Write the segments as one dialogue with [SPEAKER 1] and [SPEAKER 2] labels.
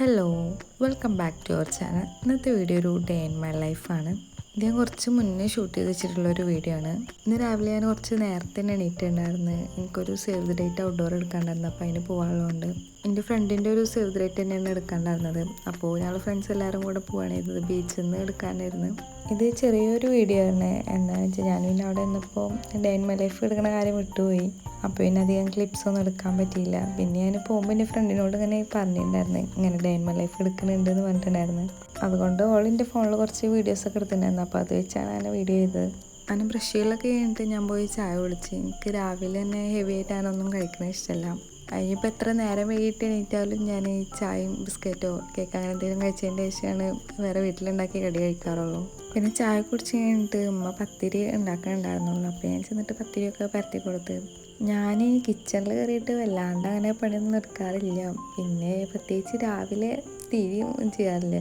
[SPEAKER 1] Hello, welcome back to our channel. ഇന്നത്തെ video ഒരു day in my ലൈഫാണ്. ഇത് ഞാൻ കുറച്ച് മുന്നേ ഷൂട്ട് ചെയ്ത് വെച്ചിട്ടുള്ളൊരു വീഡിയോ ആണ്. ഇന്ന് രാവിലെ ഞാൻ കുറച്ച് നേരത്തെ തന്നെ എണീറ്റുണ്ടായിരുന്നു. എനിക്കൊരു സേവ് ദ ഡേറ്റ് ഔട്ട്ഡോർ എടുക്കാണ്ടായിരുന്നു, അപ്പോൾ അതിന് പോകാനുള്ളതുകൊണ്ട് എൻ്റെ ഫ്രണ്ടിൻ്റെ ഒരു സേവ് ദ ഡേറ്റ് തന്നെയാണ് എടുക്കാണ്ടായിരുന്നത്. അപ്പോൾ ഞങ്ങൾ ഫ്രണ്ട്സ് എല്ലാവരും കൂടെ പോവുകയാണ് ചെയ്തത്. ബീച്ചിൽ നിന്ന് എടുക്കാനായിരുന്നു. ഇത് ചെറിയൊരു വീഡിയോ ആണ്. എന്താണെന്ന് വെച്ചാൽ ഞാൻ പിന്നെ അവിടെ നിന്നപ്പോൾ ഡേ ഇൻ മൈ ലൈഫ് എടുക്കുന്ന കാര്യം വിട്ടുപോയി. അപ്പോൾ പിന്നെ അധികം ക്ലിപ്സ് ഒന്നും എടുക്കാൻ പറ്റിയില്ല. പിന്നെ ഞാൻ പോകുമ്പോൾ എൻ്റെ ഫ്രണ്ടിനോട് ഇങ്ങനെ പറഞ്ഞിട്ടുണ്ടായിരുന്നു, ഇങ്ങനെ ഡേ ഇൻ മൈ ലൈഫ് എടുക്കുന്നുണ്ടെന്ന് പറഞ്ഞിട്ടുണ്ടായിരുന്നു. അതുകൊണ്ട് എൻ്റെ ഫോണിൽ കുറച്ച് വീഡിയോസൊക്കെ എടുത്തിട്ടുണ്ടായിരുന്നു. അപ്പോൾ അത് വെച്ചാണ് ഞാൻ വീഡിയോ ചെയ്തത്. അങ്ങനെ ബ്രഷുകളൊക്കെ കഴിഞ്ഞിട്ട് ഞാൻ പോയി ചായ കുടിച്ച്. എനിക്ക് രാവിലെ തന്നെ ഹെവി ആയിട്ട് ഞാനൊന്നും കഴിക്കുന്നത് ഇഷ്ടമല്ല. അതിനിപ്പോൾ എത്ര നേരം വൈകിട്ട് എണീറ്റാലും ഞാൻ ചായയും ബിസ്ക്കറ്റോ കേക്ക് അങ്ങനെ എന്തെങ്കിലും കഴിച്ചതിൻ്റെ ശേഷമാണ് വേറെ വീട്ടിലുണ്ടാക്കി കടി കഴിക്കാറുള്ളൂ. പിന്നെ ചായ കുടിച്ച് കഴിഞ്ഞിട്ട് ഉമ്മ പത്തിരി ഉണ്ടാക്കാനുണ്ടായിരുന്നുള്ളൂ. അപ്പോൾ ഞാൻ ചെന്നിട്ട് പത്തിരിയൊക്കെ പരത്തി കൊടുത്ത്. ഞാൻ കിച്ചണിൽ കയറിയിട്ട് വല്ലാണ്ട് അങ്ങനെ പണിയൊന്നും എടുക്കാറില്ല. പിന്നെ പ്രത്യേകിച്ച് രാവിലെ തീരെയും ചെയ്യാറില്ല.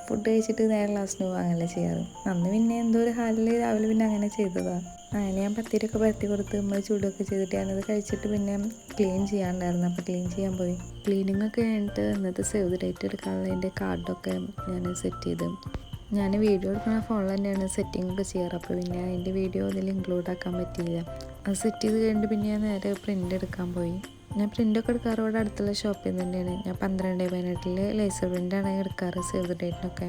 [SPEAKER 1] ഫുഡ് കഴിച്ചിട്ട് നേരെ ക്ലാസ്സിന് പോകുക അങ്ങനെയല്ലേ ചെയ്യാറ്. അന്ന് പിന്നെ എന്തോ ഒരു ഹാലിൽ രാവിലെ പിന്നെ അങ്ങനെ ചെയ്തതാണ്. അങ്ങനെ ഞാൻ പത്തിരിയൊക്കെ പരത്തി കൊടുത്ത് നമ്മൾ ചൂടൊക്കെ ചെയ്തിട്ട് ഞാനത് കഴിച്ചിട്ട് പിന്നെ ക്ലീൻ ചെയ്യാനുണ്ടായിരുന്നു. അപ്പോൾ ക്ലീൻ ചെയ്യാൻ പോയി. ക്ലീനിങ് ഒക്കെ കഴിഞ്ഞിട്ട് ഇന്നത്തെ സേവ് ദ ഡേറ്റ് എടുക്കാനുള്ളതിൻ്റെ കാർഡൊക്കെ ഞാൻ സെറ്റ് ചെയ്ത്. ഞാൻ വീഡിയോ എടുക്കുന്ന ഫോണിൽ തന്നെയാണ് സെറ്റിംഗ് ഒക്കെ ചെയ്യാറ്. അപ്പോൾ പിന്നെ അതിൻ്റെ വീഡിയോ അതിൽ ഇൻക്ലൂഡ് ആക്കാൻ പറ്റിയില്ല. അത് സെറ്റ് ചെയ്ത് കഴിഞ്ഞിട്ട് പിന്നെ ഞാൻ നേരെ പ്രിൻ്റ് എടുക്കാൻ പോയി. ഞാൻ പ്രിൻ്റൊക്കെ എടുക്കാറ് ഇവിടെ അടുത്തുള്ള ഷോപ്പിൽ നിന്ന് തന്നെയാണ്. ഞാൻ 12/18 ലേസർ പ്രിൻ്റാണ് എടുക്കാറ് സേവ് ദ ഡേറ്റിനൊക്കെ.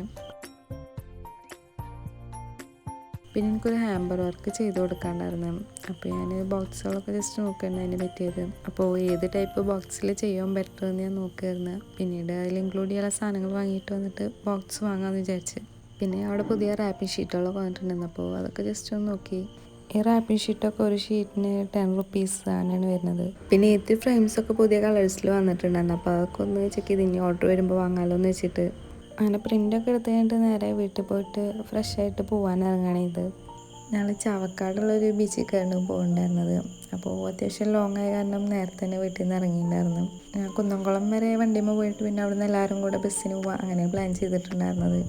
[SPEAKER 1] പിന്നെ എനിക്കൊരു ഹാമ്പർ വർക്ക് ചെയ്ത് കൊടുക്കാണ്ടായിരുന്നു. അപ്പോൾ ഞാൻ ബോക്സുകളൊക്കെ ജസ്റ്റ് നോക്കുകയായിരുന്നു അതിനെ പറ്റിയത്. അപ്പോൾ ഏത് ടൈപ്പ് ബോക്സിൽ ചെയ്യാൻ ബെറ്റർ എന്ന് ഞാൻ നോക്കുകയായിരുന്നു. പിന്നീട് അതിൽ ഇൻക്ലൂഡ് ചെയ്യാനുള്ള സാധനങ്ങൾ വാങ്ങിയിട്ട് വന്നിട്ട് ബോക്സ് വാങ്ങാമെന്ന് വിചാരിച്ച്. പിന്നെ അവിടെ പുതിയ റാപ്പിംഗ് ഷീറ്റുകളൊക്കെ വന്നിട്ടുണ്ടായിരുന്നു. അപ്പോൾ അതൊക്കെ ജസ്റ്റ് ഒന്ന് നോക്കി. ഈ റാപ്പിംഗ് ഷീറ്റൊക്കെ ഒരു ഷീറ്റിന് 10 റുപ്പീസ് അങ്ങനെയാണ് വരുന്നത്. പിന്നെ ഏത് ഫ്രെയിംസൊക്കെ പുതിയ കളേഴ്സിൽ വന്നിട്ടുണ്ടായിരുന്നു. അപ്പോൾ അതൊക്കെ ഒന്ന് ചെക്ക് ചെയ്ത് ഇനി ഓർഡർ വരുമ്പോൾ വാങ്ങാമല്ലോ എന്ന് വെച്ചിട്ട് അങ്ങനെ പ്രിൻ്റൊക്കെ എടുത്ത് കഴിഞ്ഞിട്ട് നേരെ വീട്ടിൽ പോയിട്ട് ഫ്രഷ് ആയിട്ട് പോകാൻ ഇറങ്ങുകയാണ് ഇത്. ഞങ്ങൾ ചാവക്കാടുള്ളൊരു ബീച്ചിൽ കയറാണ് പോകണ്ടായിരുന്നത്. അപ്പോൾ അത്യാവശ്യം ലോങ് ആയ കാരണം നേരത്തെ തന്നെ വീട്ടിൽ നിന്ന് ഇറങ്ങിയിട്ടുണ്ടായിരുന്നു. ഞാൻ കുന്നംകുളം വരെ വണ്ടിയുമ്പോൾ പോയിട്ട് പിന്നെ അവിടെ നിന്ന് എല്ലാവരും കൂടെ ബസ്സിന് പോകാൻ അങ്ങനെ പ്ലാൻ ചെയ്തിട്ടുണ്ടായിരുന്നത്.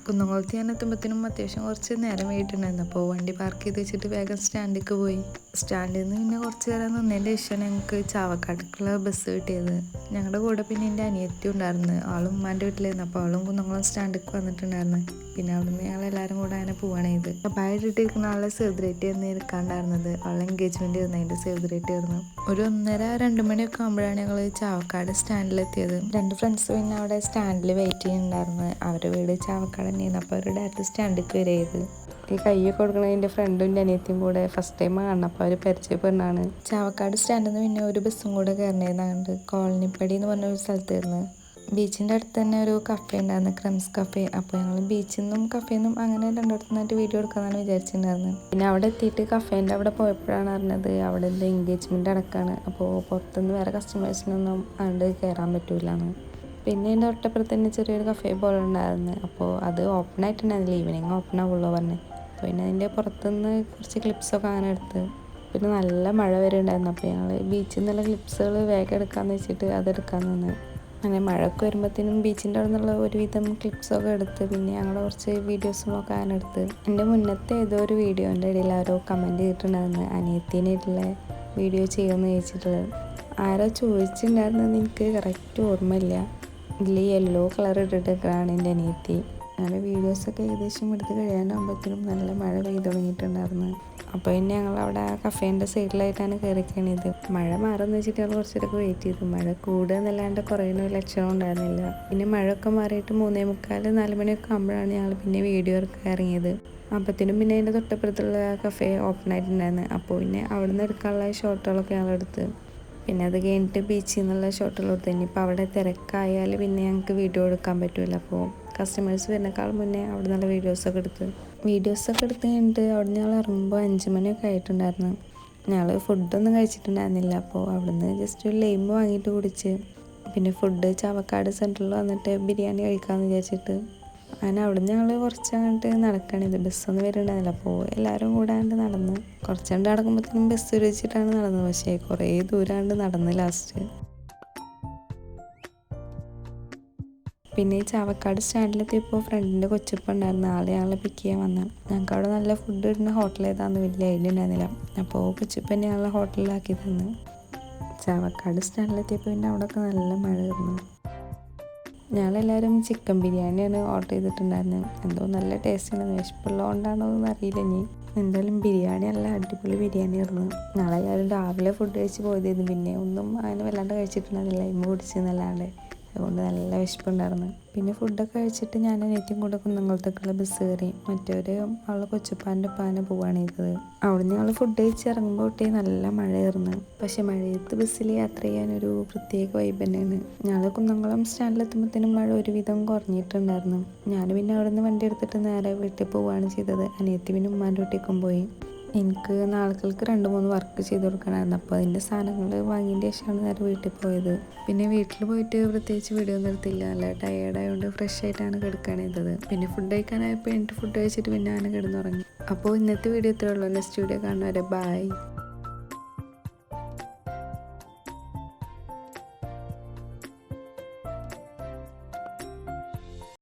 [SPEAKER 1] കുന്നംകുളത്ത് ഞാൻ എത്തുമ്പോഴത്തേനും അത്യാവശ്യം കുറച്ച് നേരം വൈകിട്ടുണ്ടായിരുന്നു. അപ്പോൾ വണ്ടി പാർക്ക് ചെയ്ത് വെച്ചിട്ട് വേഗം സ്റ്റാൻഡിലേക്ക് പോയി. സ്റ്റാൻഡിൽ നിന്ന് പിന്നെ കുറച്ച് നേരം നിന്നതിൻ്റെ ശേഷം ഞങ്ങൾക്ക് ചാവക്കാടേക്കുള്ള ബസ് കിട്ടിയത്. ഞങ്ങളുടെ കൂടെ പിന്നെ എൻ്റെ അനിയത്തി ഉണ്ടായിരുന്നു. ആളും ഉമ്മാൻ്റെ വീട്ടിലായിരുന്നു. അപ്പോൾ അവളും കുന്നംകുളം സ്റ്റാൻഡിലേക്ക് വന്നിട്ടുണ്ടായിരുന്നു. പിന്നെ അവിടെ നിന്ന് ഞങ്ങളെല്ലാവരും കൂടെ അങ്ങനെ പോവുകയാണ് ചെയ്ത്. ബായിട്ടിരിക്കുന്ന ആളെ സേവ് ദ ഡേറ്റ് ആയിരുന്നു എടുക്കാണ്ടായിരുന്നത്. അവളെ എൻഗേജ്മെൻറ്റ് ആയിരുന്നു അതിൻ്റെ സേവ് ദ ഡേറ്റ് ആയിരുന്നു. ഒരു 1:30-2 മണിയൊക്കെ ആകുമ്പോഴാണ് ഞങ്ങൾ ചാവക്കാട് സ്റ്റാൻഡിലെത്തിയത്. 2 ഫ്രണ്ട്സ് പിന്നെ അവിടെ സ്റ്റാൻഡിൽ വെയിറ്റ് ചെയ്യുന്നുണ്ടായിരുന്നു. അവരുടെ വീട് ചാവക്കാട് തന്നെയായിരുന്നു. അപ്പോൾ അവർ ഡയറക്റ്റ് സ്റ്റാൻഡിലേക്ക് വരികയത്. ഈ കയ്യൊക്കെ കൊടുക്കണത് എൻ്റെ ഫ്രണ്ടും എൻ്റെ അനിയത്തിയും കൂടെ ഫസ്റ്റ് ടൈം കാണണം. അപ്പോൾ അവർ പരിചയപ്പെടുന്നതാണ്. ചാവക്കാട് സ്റ്റാൻഡിൽ നിന്ന് പിന്നെ ഒരു ബസ്സും കൂടെ കയറണേന്നാണ്ട് കോളനിപ്പടി എന്ന് പറഞ്ഞൊരു സ്ഥലത്തായിരുന്നു. ബീച്ചിൻ്റെ അടുത്ത് തന്നെ ഒരു കഫേ ഉണ്ടായിരുന്നു, ക്രംസ് കഫേ. അപ്പോൾ ഞങ്ങൾ ബീച്ചിൽ നിന്നും കഫേയിൽ നിന്നും അങ്ങനെ രണ്ടിടത്തു നിന്നായിട്ട് വീഡിയോ എടുക്കാമെന്നാണ് വിചാരിച്ചിട്ടുണ്ടായിരുന്നത്. പിന്നെ അവിടെ എത്തിയിട്ട് കഫേൻ്റെ അവിടെ പോയപ്പോഴാണ് അറിഞ്ഞത് അവിടെ എന്താ എൻഗേജ്മെൻറ്റ് അടക്കമാണ്. അപ്പോൾ പുറത്തുനിന്ന് വേറെ കസ്റ്റമേഴ്സിനൊന്നും അതുകൊണ്ട് കയറാൻ പറ്റൂലെന്ന്. പിന്നെ എൻ്റെ തൊട്ടപ്പുറത്ത് തന്നെ ചെറിയൊരു കഫേ പോലെ ഉണ്ടായിരുന്നു. അപ്പോൾ അത് ഓപ്പൺ ആയിട്ടുണ്ടായിരുന്നില്ല, ഈവനിങ് ഓപ്പൺ ആവുള്ളൂ പറഞ്ഞ്. അപ്പോൾ പിന്നെ അതിൻ്റെ പുറത്തുനിന്ന് കുറച്ച് ക്ലിപ്സൊക്കെ അങ്ങനെ എടുത്ത്. പിന്നെ നല്ല മഴ വരെ ഉണ്ടായിരുന്നു. അപ്പോൾ ഞങ്ങൾ ബീച്ചിൽ നിന്നുള്ള ക്ലിപ്സുകൾ വേഗം എടുക്കാമെന്ന് വെച്ചിട്ട് അതെടുക്കാമെന്ന് നിന്ന്. അങ്ങനെ മഴയൊക്കെ വരുമ്പോഴത്തേനും ബീച്ചിൻ്റെ അവിടെ നിന്നുള്ള ഒരുവിധം ക്ലിപ്സൊക്കെ എടുത്ത് പിന്നെ ഞങ്ങൾ കുറച്ച് വീഡിയോസും ഒക്കെ അങ്ങനെ എടുത്ത്. എൻ്റെ മുന്നത്തെ ഏതോ ഒരു വീഡിയോൻ്റെ ഇടയിൽ ആരോ കമൻറ്റ് ചെയ്തിട്ടുണ്ടായിരുന്നു അനിയത്തിനായിട്ടുള്ള വീഡിയോ ചെയ്യുമെന്ന് ചോദിച്ചിട്ടുള്ളത്. ആരോ ചോദിച്ചിട്ടുണ്ടായിരുന്നെന്ന് എനിക്ക് കറക്റ്റ് ഓർമ്മയില്ല. ഇതിൽ യെല്ലോ കളർ ഇട്ടിട്ടൊക്കെയാണ് എൻ്റെ അനിയത്തി. അങ്ങനെ വീഡിയോസൊക്കെ ഏകദേശം എടുത്ത് കഴിയാനാകുമ്പോഴത്തേനും നല്ല മഴ പെയ്തു തുടങ്ങിയിട്ടുണ്ടായിരുന്നു. അപ്പോൾ പിന്നെ ഞങ്ങളവിടെ ആ കഫേൻ്റെ സൈഡിലായിട്ടാണ് കയറിക്കണത്. മഴ മാറുമെന്ന് വെച്ചിട്ട് ഞങ്ങൾ കുറച്ചൊക്കെ വെയിറ്റ് ചെയ്തു. മഴ കൂടുക എന്നല്ലാണ്ട് കുറയുന്ന ലക്ഷണം ഉണ്ടായിരുന്നില്ല. പിന്നെ മഴയൊക്കെ മാറിയിട്ട് 3:45-4 മണിയൊക്കെ ആകുമ്പോഴാണ് ഞങ്ങൾ പിന്നെ വീഡിയോ എടുക്കാൻ ഇറങ്ങിയത്. അപ്പോഴത്തേനും പിന്നെ അതിൻ്റെ തൊട്ടപ്പുറത്തുള്ള കഫേ ഓപ്പൺ ആയിട്ടുണ്ടായിരുന്നു. അപ്പോൾ പിന്നെ അവിടെ നിന്ന് എടുക്കാനുള്ള ഷോട്ടുകളൊക്കെ ഞങ്ങളെടുത്ത്. പിന്നെ അത് കഴിഞ്ഞിട്ട് ബീച്ചിൽ നിന്നുള്ള ഷോട്ടുകൾ എടുത്ത്. ഇനിയിപ്പോൾ അവിടെ തിരക്കായാൽ പിന്നെ ഞങ്ങൾക്ക് വീഡിയോ എടുക്കാൻ പറ്റില്ല. അപ്പോൾ കസ്റ്റമേഴ്സ് വരുന്നേക്കാൾ മുന്നേ അവിടെ നിന്നുള്ള വീഡിയോസൊക്കെ എടുത്ത് കഴിഞ്ഞിട്ട് അവിടെ ഞങ്ങൾ ഇറങ്ങുമ്പോൾ 5 മണിയൊക്കെ ആയിട്ടുണ്ടായിരുന്നു. ഞങ്ങൾ ഫുഡൊന്നും കഴിച്ചിട്ടുണ്ടായിരുന്നില്ല. അപ്പോൾ അവിടെ നിന്ന് ജസ്റ്റ് ഒരു ലൈം വാങ്ങിയിട്ട് കുടിച്ച് പിന്നെ ഫുഡ് ചാവക്കാട് സെൻറ്ററിൽ വന്നിട്ട് ബിരിയാണി കഴിക്കാമെന്ന് വിചാരിച്ചിട്ട് അങ്ങനെ അവിടെ നിന്ന് ഞങ്ങൾ കുറച്ച് അങ്ങോട്ട് നടക്കണിത്. ബസ്സൊന്നും വരുന്നുണ്ടായിരുന്നില്ല. അപ്പോൾ എല്ലാവരും കൂടാണ്ട് നടന്ന് കുറച്ചുകൊണ്ട് നടക്കുമ്പോഴത്തേനും ബസ് വെച്ചിട്ടാണ് നടന്നത്. പക്ഷേ കുറേ ദൂരമാണ്ട് നടന്ന് ലാസ്റ്റ്. പിന്നെ ചാവക്കാട് സ്റ്റാൻഡിലെത്തിയപ്പോൾ ഫ്രണ്ടിൻ്റെ കൊച്ചുപ്പ ഉണ്ടായിരുന്നു. ആളെ ഞങ്ങളെ പിക്ക് ചെയ്യാൻ വന്നു. ഞങ്ങൾക്ക് അവിടെ നല്ല ഫുഡ് കിട്ടുന്ന ഹോട്ടൽ ഏതാണെന്ന് വലിയ ഐഡിയ ഉണ്ടായിരുന്നില്ല. അപ്പോൾ കൊച്ചുപ്പന്നെ ഞങ്ങളെ ഹോട്ടലിലാക്കി തന്നു. ചാവക്കാട് സ്റ്റാൻഡിലെത്തിയപ്പോൾ പിന്നെ അവിടെയൊക്കെ നല്ല മഴ ആയിരുന്നു. ഞങ്ങളെല്ലാവരും ചിക്കൻ ബിരിയാണിയാണ് ഓർഡർ ചെയ്തിട്ടുണ്ടായിരുന്നത്. എന്തോ നല്ല ടേസ്റ്റാണ്, വിശപ്പുള്ളതുകൊണ്ടാണോ എന്ന് അറിയില്ല. ഇനി എന്തായാലും ബിരിയാണി നല്ല അടിപൊളി ബിരിയാണി ആയിരുന്നു. ഞങ്ങളെല്ലാവരും രാവിലെ ഫുഡ് കഴിച്ച് പോയതായിരുന്നു. പിന്നെ ഒന്നും അങ്ങനെ വല്ലാണ്ട് കഴിച്ചിട്ടുണ്ടായിരുന്നില്ല, ഇമ്മ കുടിച്ചെന്നല്ലാണ്ട്. അതുകൊണ്ട് നല്ല വിശപ്പുണ്ടായിരുന്നു. പിന്നെ ഫുഡൊക്കെ കഴിച്ചിട്ട് ഞാൻ അനിയത്തിയും കൂടെ കുന്നംകുളത്തേക്കുള്ള ബസ് കയറി. മറ്റവർ അവളെ കൊച്ചുപ്പാൻ്റെ ഉപ്പാനെ പോവുകയാണ് ചെയ്തത്. അവിടുന്ന് ഞങ്ങൾ ഫുഡ് കഴിച്ച് ഇറങ്ങുമ്പോൾ തൊട്ടേ നല്ല മഴയായിരുന്നു. പക്ഷെ മഴയത്ത് ബസ്സിൽ യാത്ര ചെയ്യാനൊരു പ്രത്യേക വൈബ് തന്നെയാണ്. ഞങ്ങൾ കുന്നംകുളം സ്റ്റാൻഡിലെത്തുമ്പോഴത്തേനും മഴ ഒരുവിധം കുറഞ്ഞിട്ടുണ്ടായിരുന്നു. ഞാൻ പിന്നെ അവിടെ നിന്ന് വണ്ടി എടുത്തിട്ട് നേരെ വീട്ടിൽ പോവുകയാണ് ചെയ്തത്. അനിയത്തി പിന്നെ ഉമ്മാൻ്റെ വീട്ടിലേക്കും പോയി. എനിക്ക് നാളുകൾക്ക് 2-3 വർക്ക് ചെയ്ത് കൊടുക്കണമായിരുന്നു. അപ്പോൾ അതിൻ്റെ സാധനങ്ങൾ വാങ്ങിയതിൻ്റെ ശേഷമാണ് നേരെ വീട്ടിൽ പോയത്. പിന്നെ വീട്ടിൽ പോയിട്ട് പ്രത്യേകിച്ച് വീഡിയോ ഒന്നും എടുത്തില്ല. നല്ല ടയേർഡായതുകൊണ്ട് ഫ്രഷ് ആയിട്ടാണ് കിടക്കുകയാണ് ചെയ്തത്. പിന്നെ ഫുഡ് കഴിക്കാനായപ്പോൾ എനിക്ക് ഫുഡ് കഴിച്ചിട്ട് പിന്നെ അങ്ങനെ കിടന്നുറങ്ങി. അപ്പോൾ ഇന്നത്തെ വീഡിയോ ഇത്രയേ ഉള്ളൂ. നെക്സ്റ്റ് വീഡിയോ കാണുന്നവരെ ബൈ.